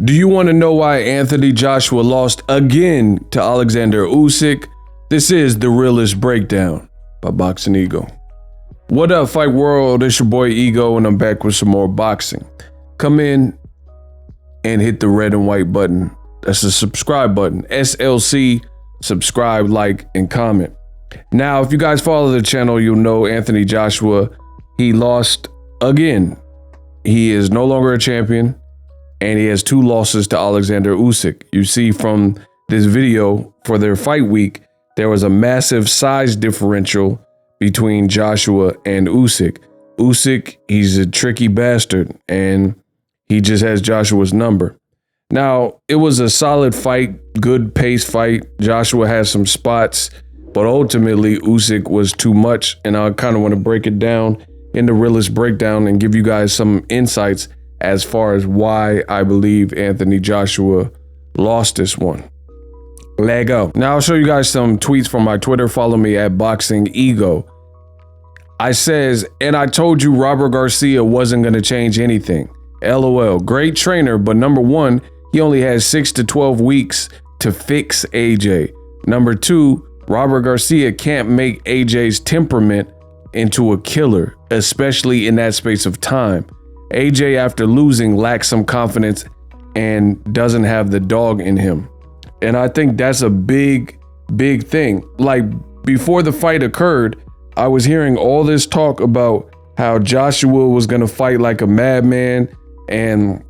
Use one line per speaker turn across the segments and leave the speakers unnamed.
Do you want to know why Anthony Joshua lost again to Alexander Usyk? This is the Realest Breakdown by Boxingego. What up, Fight World? It's your boy Ego, and I'm back with some more boxing. Come in and hit the red and white button. That's the subscribe button. SLC, subscribe, like, and comment. Now, if you guys follow the channel, you'll know Anthony Joshua, he lost again. He is no longer a champion, and he has 2 losses to Alexander Usyk. You see from this video, for their fight week, there was a massive size differential between Joshua and Usyk. Usyk, he's a tricky bastard, and he just has Joshua's number. Now, it was a solid fight, good pace fight. Joshua has some spots, but ultimately Usyk was too much, and I kind of want to break it down in the Realest Breakdown and give you guys some insights as far as why I believe Anthony Joshua lost this one. Leg up. Now I'll show you guys some tweets from my Twitter. Follow me at Boxingego. I says, and I told you Robert Garcia wasn't going to change anything. LOL. Great trainer, but number 1, he only has 6 to 12 weeks to fix AJ. Number 2, Robert Garcia can't make AJ's temperament into a killer, especially in that space of time. AJ, after losing, lacks some confidence and doesn't have the dog in him. And I think that's a big thing. Like, before the fight occurred, I was hearing all this talk about how Joshua was going to fight like a madman and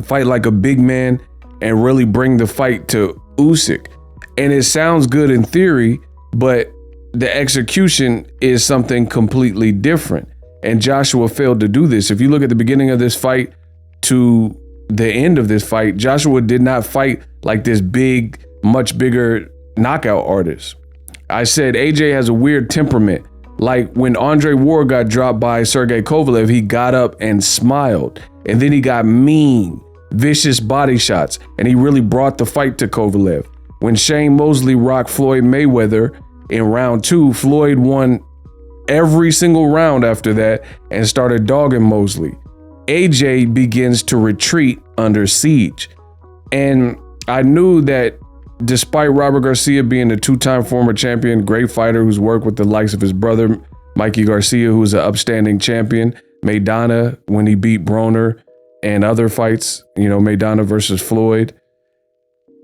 fight like a big man and really bring the fight to Usyk. And it sounds good in theory, but the execution is something completely different. And Joshua failed to do this. If you look at the beginning of this fight to the end of this fight, Joshua did not fight like this big, much bigger knockout artist. I said AJ has a weird temperament. Like when Andre Ward got dropped by Sergey Kovalev, he got up and smiled. And then he got mean, vicious body shots. And he really brought the fight to Kovalev. When Shane Mosley rocked Floyd Mayweather in round 2, Floyd won every single round after that and started dogging Mosley. AJ begins to retreat under siege. And I knew that despite Robert Garcia being a 2-time former champion, great fighter who's worked with the likes of his brother, Mikey Garcia, who's an upstanding champion, Maidana when he beat Broner, and other fights, you know, Maidana versus Floyd.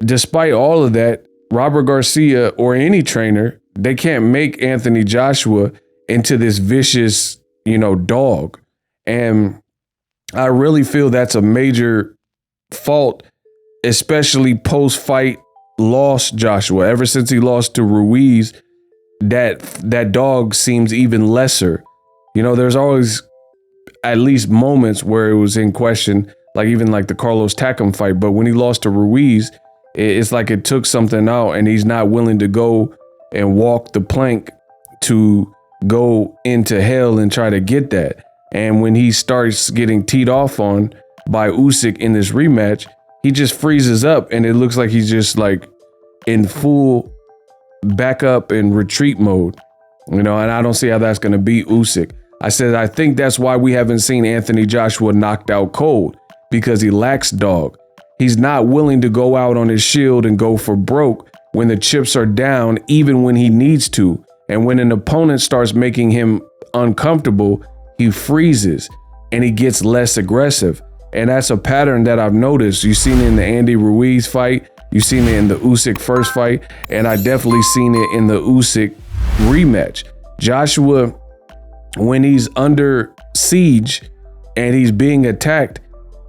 Despite all of that, Robert Garcia or any trainer, they can't make Anthony Joshua into this vicious, you know, dog. And I really feel that's a major fault, especially post-fight loss Joshua. Ever since he lost to Ruiz, that dog seems even lesser. You know, there's always at least moments where it was in question, like even like the Carlos Takam fight. But when he lost to Ruiz, it's like it took something out and he's not willing to go and walk the plank to go into hell and try to get that. And when he starts getting teed off on by Usyk in this rematch, he just freezes up and it looks like he's just like in full backup and retreat mode, you know, and I don't see how that's going to beat Usyk. I said, I think that's why we haven't seen Anthony Joshua knocked out cold, because he lacks dog. He's not willing to go out on his shield and go for broke when the chips are down, even when he needs to. And when an opponent starts making him uncomfortable, he freezes and he gets less aggressive. And that's a pattern that I've noticed. You've seen it in the Andy Ruiz fight. You've seen it in the Usyk first fight. And I definitely seen it in the Usyk rematch. Joshua, when he's under siege and he's being attacked,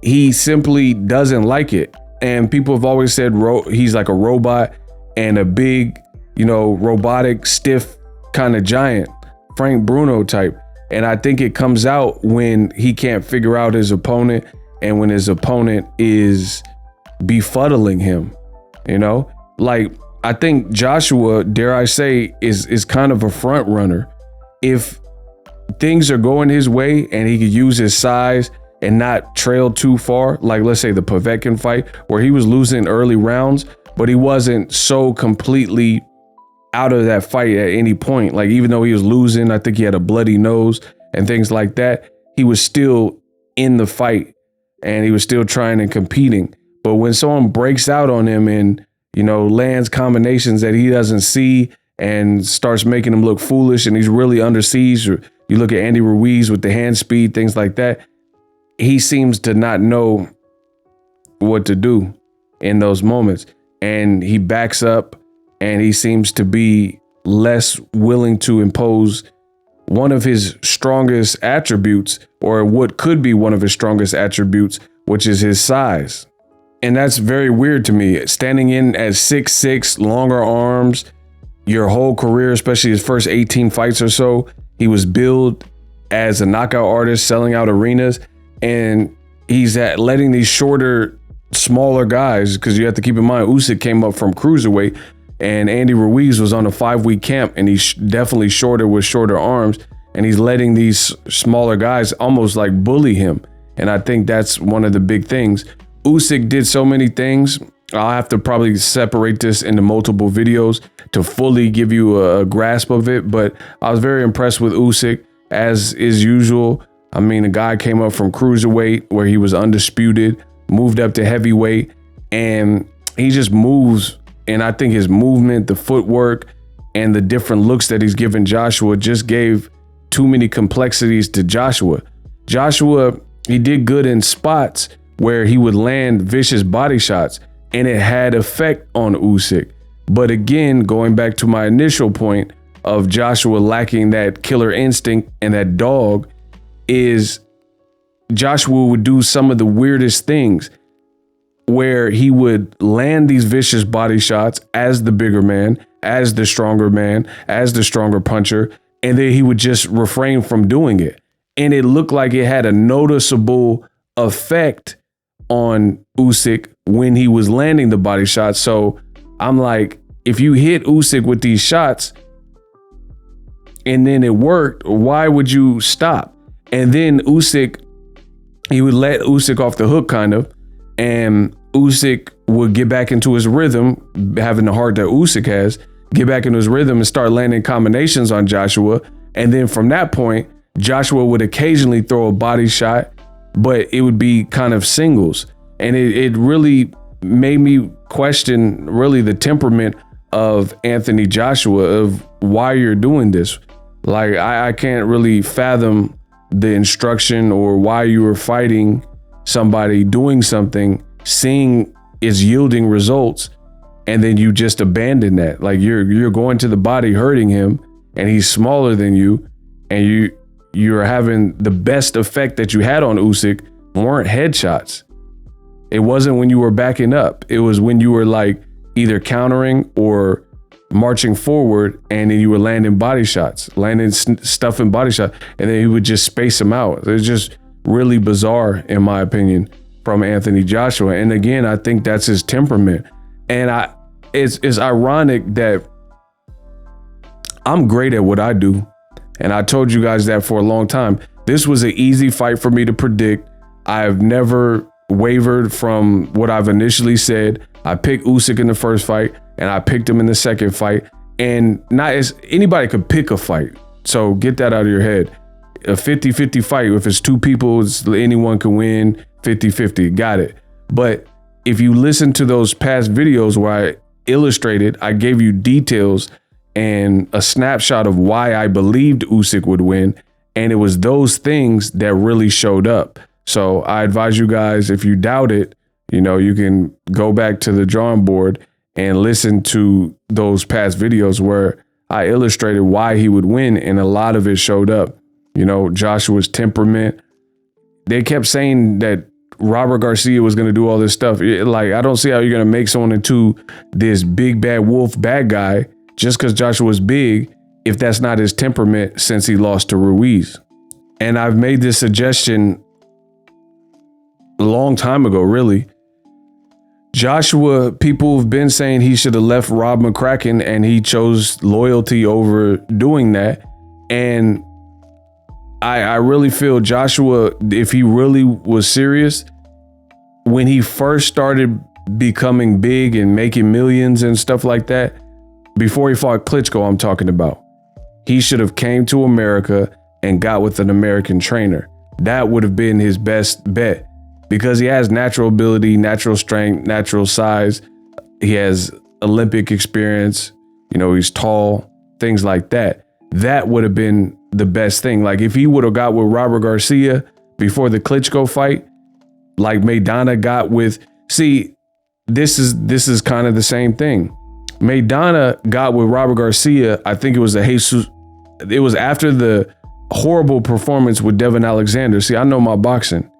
he simply doesn't like it. And people have always said he's like a robot and a big, you know, robotic, stiff kind of giant, Frank Bruno type. And I think it comes out when he can't figure out his opponent and when his opponent is befuddling him, you know? Like, I think Joshua, dare I say, is kind of a front runner. If things are going his way and he could use his size and not trail too far, like let's say the Povetkin fight where he was losing early rounds, but he wasn't so completely out of that fight at any point. Like, even though he was losing, I think he had a bloody nose and things like that, he was still in the fight and he was still trying and competing. But when someone breaks out on him and, lands combinations that he doesn't see and starts making him look foolish and he's really under siege, or you look at Andy Ruiz with the hand speed, things like that, he seems to not know what to do in those moments. And he backs up and he seems to be less willing to impose one of his strongest attributes, or what could be one of his strongest attributes, which is his size. And that's very weird to me. Standing in at 6'6", longer arms, your whole career, especially his first 18 fights or so, he was billed as a knockout artist, selling out arenas. And he's letting these shorter, smaller guys, because you have to keep in mind, Usyk came up from cruiserweight and Andy Ruiz was on a 5-week camp, and he's definitely shorter with shorter arms. And he's letting these smaller guys almost like bully him. And I think that's one of the big things. Usyk did so many things. I'll have to probably separate this into multiple videos to fully give you a grasp of it. But I was very impressed with Usyk, as is usual. I mean, a guy came up from cruiserweight where he was undisputed, moved up to heavyweight, and he just moves. And I think his movement, the footwork, and the different looks that he's given Joshua just gave too many complexities to Joshua. Joshua, he did good in spots where he would land vicious body shots, and it had effect on Usyk. But again, going back to my initial point of Joshua lacking that killer instinct and that dog, is Joshua would do some of the weirdest things where he would land these vicious body shots as the bigger man, as the stronger man, as the stronger puncher, and then he would just refrain from doing it. And it looked like it had a noticeable effect on Usyk when he was landing the body shots. So I'm like, if you hit Usyk with these shots and then it worked, why would you stop? And then Usyk, he would let Usyk off the hook kind of, and Usyk would get back into his rhythm, having the heart that Usyk has, get back into his rhythm and start landing combinations on Joshua. And then from that point, Joshua would occasionally throw a body shot, but it would be kind of singles. And it really made me question really the temperament of Anthony Joshua, of why you're doing this. Like, I can't really fathom the instruction or why you were fighting somebody doing something, seeing is yielding results, and then you just abandon that. Like, you're going to the body, hurting him, and he's smaller than you, and you're having the best effect that you had on Usyk weren't headshots. It wasn't when you were backing up. It was when you were like either countering or marching forward, and then you were landing body shots, landing stuff in body shot, and then he would just space them out. It's just really bizarre, in my opinion, from Anthony Joshua. And again, I think that's his temperament. And it's ironic that I'm great at what I do. And I told you guys that for a long time. This was an easy fight for me to predict. I've never wavered from what I've initially said. I picked Usyk in the first fight, and I picked him in the second fight. And not as anybody could pick a fight. So get that out of your head. A 50-50 fight, if it's two people, anyone can win. 50-50, got it. But if you listen to those past videos where I illustrated, I gave you details and a snapshot of why I believed Usyk would win. And it was those things that really showed up. So I advise you guys, if you doubt it, you can go back to the drawing board and listen to those past videos where I illustrated why he would win. And a lot of it showed up. Joshua's temperament. They kept saying that Robert Garcia was going to do all this stuff. I don't see how you're going to make someone into this big bad wolf bad guy just because Joshua's big, if that's not his temperament, since he lost to Ruiz. And I've made this suggestion a long time ago, really. Joshua, people have been saying he should have left Rob McCracken, and he chose loyalty over doing that. And I really feel Joshua, if he really was serious, when he first started becoming big and making millions and stuff like that, before he fought Klitschko, I'm talking about, he should have came to America and got with an American trainer. That would have been his best bet, because he has natural ability, natural strength, natural size. He has Olympic experience. You know, he's tall, things like that. That would have been the best thing. Like if he would have got with Robert Garcia before the Klitschko fight, like Maidana got with, see, this is kind of the same thing. Maidana got with Robert Garcia. I think it was it was after the horrible performance with Devin Alexander. See, I know my boxing.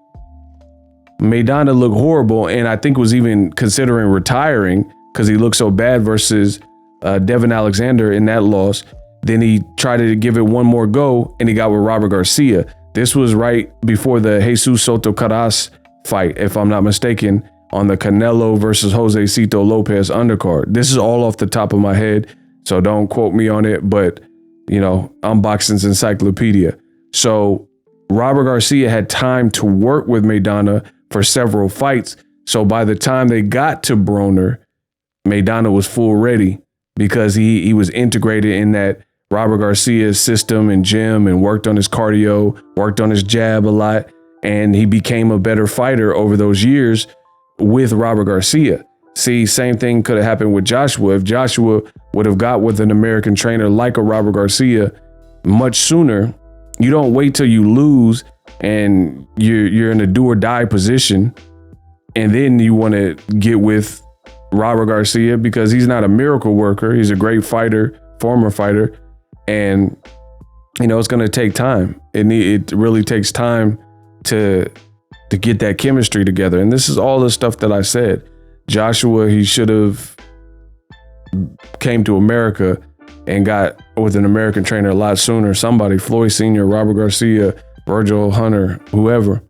Maidana looked horrible, and I think was even considering retiring because he looked so bad versus Devin Alexander in that loss. Then he tried to give it one more go, and he got with Robert Garcia. This was right before the Jesus Soto Caras fight, if I'm not mistaken, on the Canelo versus Jose Cito Lopez undercard. This is all off the top of my head, so don't quote me on it, but you know, I'm boxing's encyclopedia. So Robert Garcia had time to work with Maidana for several fights. So by the time they got to Broner, Maidana was full ready because he was integrated in that Robert Garcia's system and gym and worked on his cardio, worked on his jab a lot, and he became a better fighter over those years with Robert Garcia. See, same thing could have happened with Joshua. If Joshua would have got with an American trainer like a Robert Garcia much sooner, you don't wait till you lose and you're in a do or die position, and then you want to get with Robert Garcia because he's not a miracle worker. He's a great fighter, former fighter, and you know it's going to take time. It really takes time to get that chemistry together. And this is all the stuff that I said. Joshua, he should have came to America and got with an American trainer a lot sooner. Somebody, Floyd Sr., Robert Garcia, Virgil Hunter, whoever,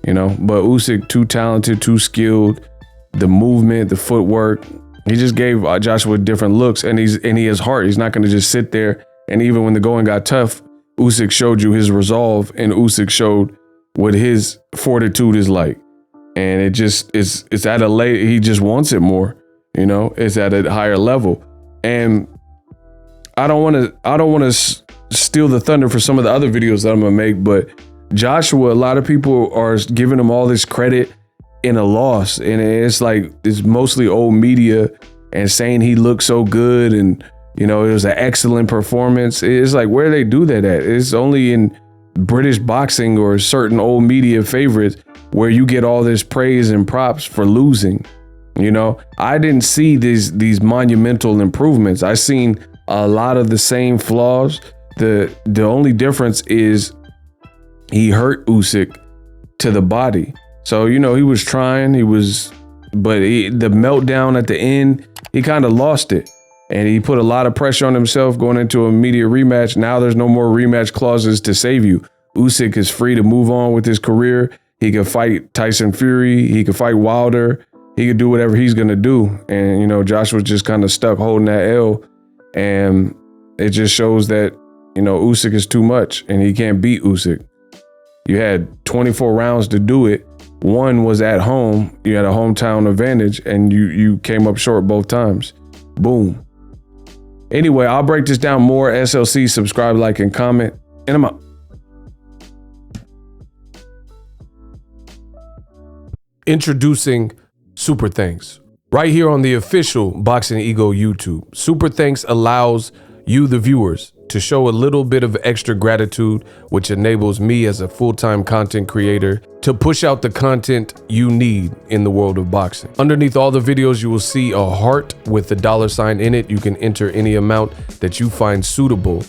you know. But Usyk, too talented, too skilled. The movement, the footwork, he just gave Joshua different looks, and he has heart. He's not going to just sit there. And even when the going got tough, Usyk showed you his resolve, and Usyk showed what his fortitude is like. And it just it's at a he just wants it more, you know. It's at a higher level. And I don't want to steal the thunder for some of the other videos that I'm gonna make, but Joshua, a lot of people are giving him all this credit in a loss, and it's like it's mostly old media and saying he looked so good and you know it was an excellent performance. It's like, where they do that at? It's only in British boxing or certain old media favorites where you get all this praise and props for losing. You know, I didn't see these monumental improvements. I seen a lot of the same flaws. The only difference is he hurt Usyk to the body. So, you know, he was trying, but the meltdown at the end, he kind of lost it. And he put a lot of pressure on himself going into an immediate rematch. Now there's no more rematch clauses to save you. Usyk is free to move on with his career. He could fight Tyson Fury. He could fight Wilder. He could do whatever he's going to do. And, you know, Joshua's just kind of stuck holding that L. And it just shows that, you know, Usyk is too much and he can't beat Usyk. You had 24 rounds to do it. One was at home. You had a hometown advantage and you came up short both times. Boom. Anyway, I'll break this down more. SLC, subscribe, like, and comment. And I'm out. Introducing Super Thanks. Right here on the official Boxingego YouTube. Super Thanks allows you, the viewers, to show a little bit of extra gratitude, which enables me as a full-time content creator to push out the content you need in the world of boxing. Underneath all the videos, you will see a heart with the $sign in it. You can enter any amount that you find suitable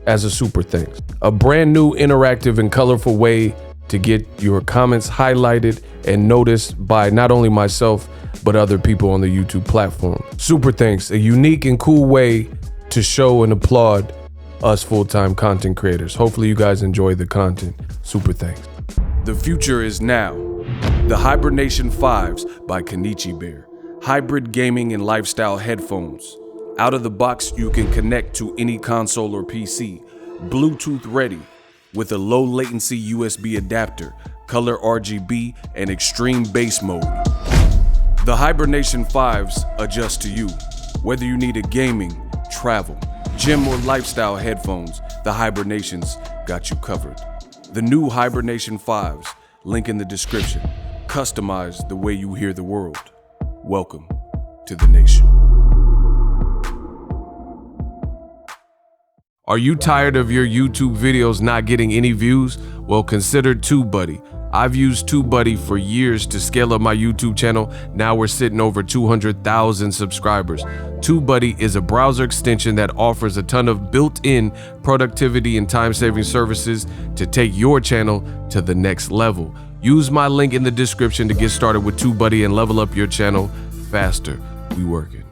as a super thanks. A brand new interactive and colorful way to get your comments highlighted and noticed by not only myself, but other people on the YouTube platform. Super thanks, a unique and cool way to show and applaud us full-time content creators. Hopefully you guys enjoy the content. Super thanks. The future is now. The Hibernation 5s by Kenichi Bear. Hybrid gaming and lifestyle headphones. Out of the box, you can connect to any console or PC. Bluetooth ready with a low latency USB adapter, color RGB, and extreme bass mode. The Hibernation 5s adjust to you. Whether you need a gaming, travel, gym, or lifestyle headphones, the Hibernations got you covered. The new Hibernation 5s, link in the description. customized the way you hear the world. Welcome to the nation. Are you tired of your YouTube videos not getting any views? Well, consider TubeBuddy. I've used TubeBuddy for years to scale up my YouTube channel. Now we're sitting over 200,000 subscribers. TubeBuddy is a browser extension that offers a ton of built-in productivity and time-saving services to take your channel to the next level. Use my link in the description to get started with TubeBuddy and level up your channel faster. We working.